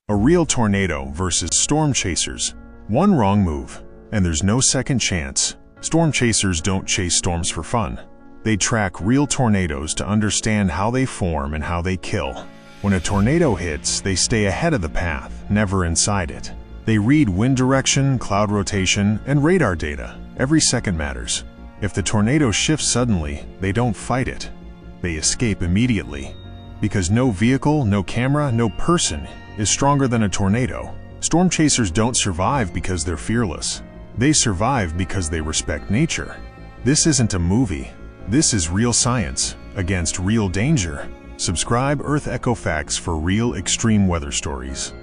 A real tornado versus storm chasers. One wrong move, and there's no second chance. Storm chasers don't chase storms for fun. They track real tornadoes to understand how they form and how they kill. When a tornado hits, they stay ahead of the path, never inside it. They read wind direction, cloud rotation, and radar data. Every second matters. If the tornado shifts suddenly, they don't fight it. They escape immediately. Because no vehicle, no camera, no person is stronger than a tornado. Storm chasers don't survive because they're fearless. They survive because they respect nature. This isn't a movie. This is real science against real danger. Subscribe Earth Echo Facts for real extreme weather stories.